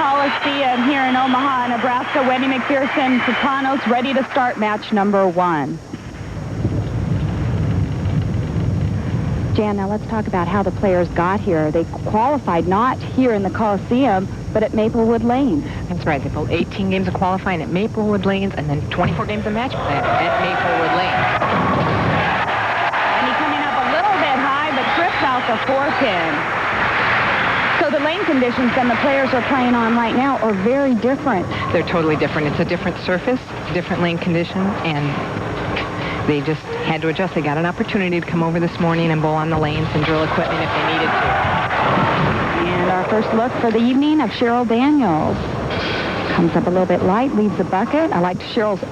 Coliseum here in Omaha, Nebraska. Wendy Macpherson, Sopranos, ready to start match number 1. Jan, now let's talk about how the players got here. They qualified not here in the Coliseum, but at Maplewood Lanes. That's right. They played 18 games of qualifying at Maplewood Lanes and then 24 games of match play at Maplewood Lanes. And he's coming up a little bit high, but trips out the 4-pin. So the lane conditions that the players are playing on right now are very different. They're totally different. It's a different surface, different lane conditions, and they just had to adjust. They got an opportunity to come over this morning and bowl on the lanes and drill equipment if they needed to. And our first look for the evening of Cheryl Daniels. Comes up a little bit light, leaves the bucket. I liked Cheryl's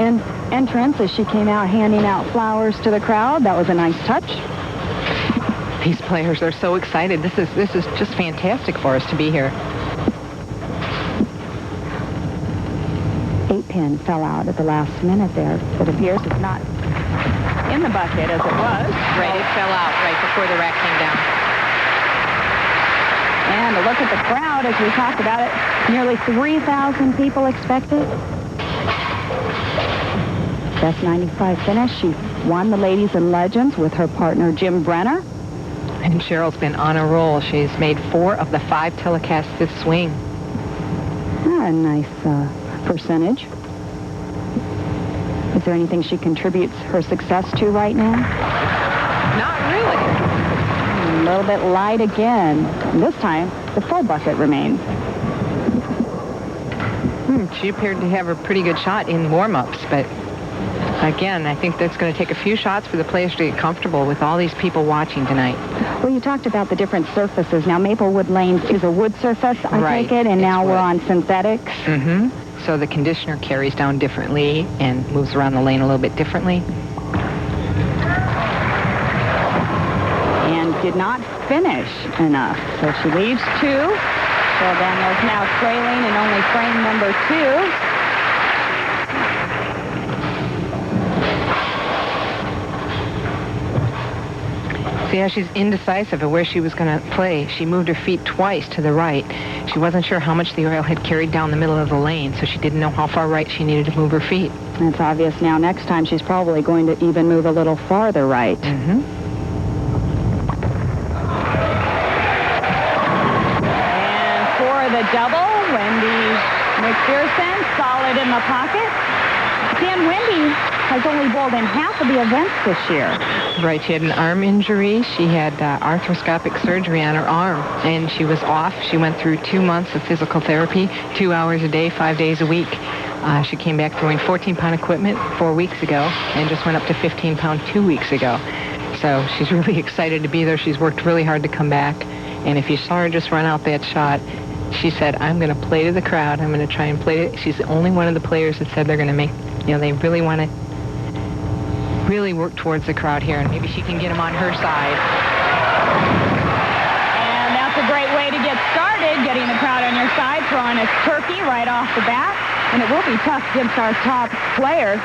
entrance as she came out handing out flowers to the crowd. That was a nice touch. These players are so excited. This is just fantastic for us to be here. 8-pin fell out at the last minute there. It appears it's not in the bucket as it was. Right, it fell out right before the rack came down. And a look at the crowd as we talked about it. Nearly 3,000 people expected. Best 95 finish. She won the Ladies and Legends with her partner Jim Brenner. And Cheryl's been on a roll. She's made 4 of the 5 telecasts this swing. A nice percentage. Is there anything she contributes her success to right now? Not really. A little bit light again. This time, the full bucket remains. She appeared to have a pretty good shot in warm-ups, but again, I think that's going to take a few shots for the players to get comfortable with all these people watching tonight. Well, you talked about the different surfaces. Now, Maplewood Lanes is a wood surface, I take it, and now we're on synthetics. Mm-hmm. So the conditioner carries down differently and moves around the lane a little bit differently. And did not finish enough. So she leaves 2. Cheryl Daniels now trailing in only frame number 2. See how she's indecisive of where she was going to play. She moved her feet twice to the right. She wasn't sure how much the oil had carried down the middle of the lane, so she didn't know how far right she needed to move her feet. It's obvious now. Next time she's probably going to even move a little farther right. Mm-hmm. And for the double, Wendy Macpherson, solid in the pocket. Dan, Wendy has only bowled in half of the events this year. Right, she had an arm injury. She had arthroscopic surgery on her arm, and she was off. She went through 2 months of physical therapy, 2 hours a day, 5 days a week. She came back throwing 14-pound equipment 4 weeks ago and just went up to 15-pound 2 weeks ago. So she's really excited to be there. She's worked really hard to come back, and if you saw her just run out that shot, she said, I'm going to play to the crowd. I'm going to try and play it. She's the only one of the players that said they're going to make, they really want to really work towards the crowd here, and maybe she can get them on her side. And that's a great way to get started, getting the crowd on your side, throwing a turkey right off the bat, and it will be tough against our top player.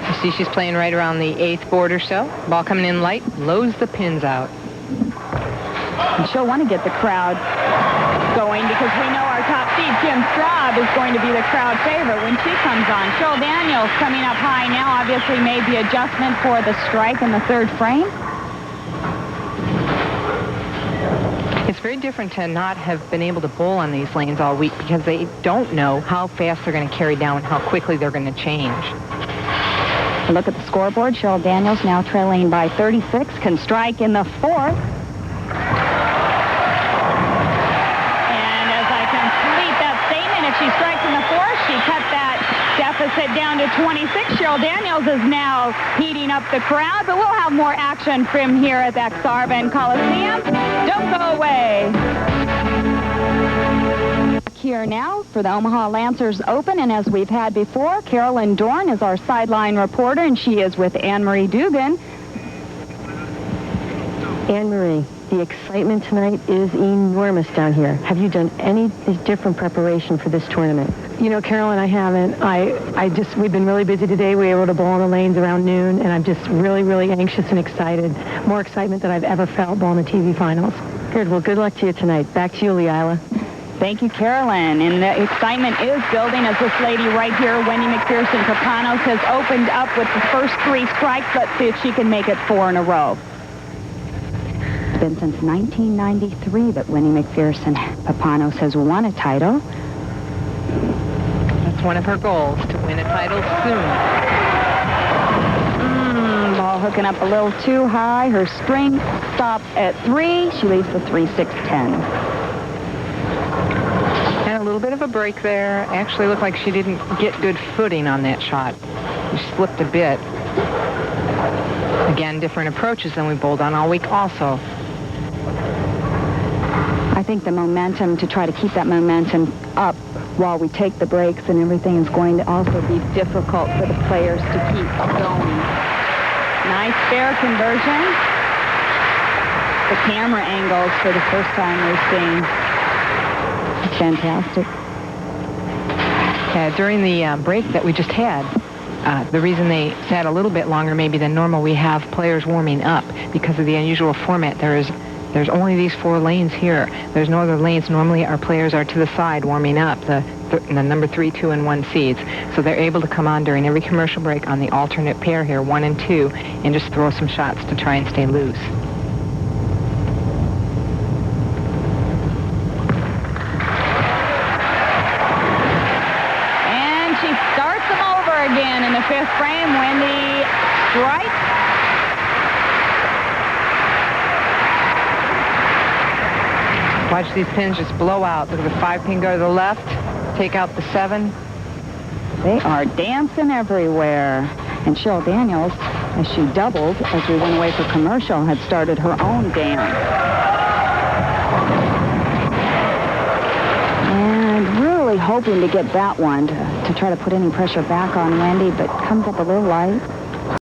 You see she's playing right around the 8th board or so. Ball coming in light, loads the pins out. And she'll want to get the crowd going because we know our top seed, Kim Straub, is going to be the crowd favorite when she comes on. Cheryl Daniels coming up high now, obviously made the adjustment for the strike in the 3rd frame. It's very different to not have been able to bowl on these lanes all week because they don't know how fast they're going to carry down and how quickly they're going to change. A look at the scoreboard. Cheryl Daniels now trailing by 36, can strike in the 4th. If she strikes in the 4th, she cut that deficit down to 26. Cheryl Daniels is now heating up the crowd, but we'll have more action from here at the Sarban Coliseum. Don't go away. Here now for the Omaha Lancers Open, and as we've had before, Carolyn Dorn is our sideline reporter, and she is with Anne-Marie Dugan. Anne-Marie, the excitement tonight is enormous down here. Have you done any different preparation for this tournament? You know, Carolyn, I haven't. We've been really busy today. We were able to bowl on the lanes around noon, and I'm just really, really anxious and excited. More excitement than I've ever felt bowling the TV finals. Good. Well, good luck to you tonight. Back to you, Leila. Thank you, Carolyn. And the excitement is building as this lady right here, Wendy Macpherson Papanos, has opened up with the first 3 strikes. Let's see if she can make it 4 in a row. It's been since 1993 that Wendy Macpherson Papanos has won a title. That's one of her goals, to win a title soon. Ball hooking up a little too high. Her string stops at 3. She leaves the 3-6-10. And a little bit of a break there. Actually looked like she didn't get good footing on that shot. She slipped a bit. Again, different approaches than we bowled on all week also. I think the momentum, to try to keep that momentum up while we take the breaks and everything, is going to also be difficult for the players to keep going. Nice fair conversion. The camera angles for the first time we're seeing. It's fantastic. During the break that we just had, the reason they sat a little bit longer maybe than normal, we have players warming up because of the unusual format. There's only these 4 lanes here. There's no other lanes. Normally our players are to the side warming up, the number 3, 2, and 1 seeds. So they're able to come on during every commercial break on the alternate pair here, 1 and 2, and just throw some shots to try and stay loose. And she starts them over again in the 5th frame. Wendy strikes. Watch these pins just blow out. Look at the 5 pin go to the left, take out the 7. They are dancing everywhere. And Cheryl Daniels, as she doubled as we went away for commercial, had started her own dance. And really hoping to get that one to try to put any pressure back on Wendy, but comes up a little light.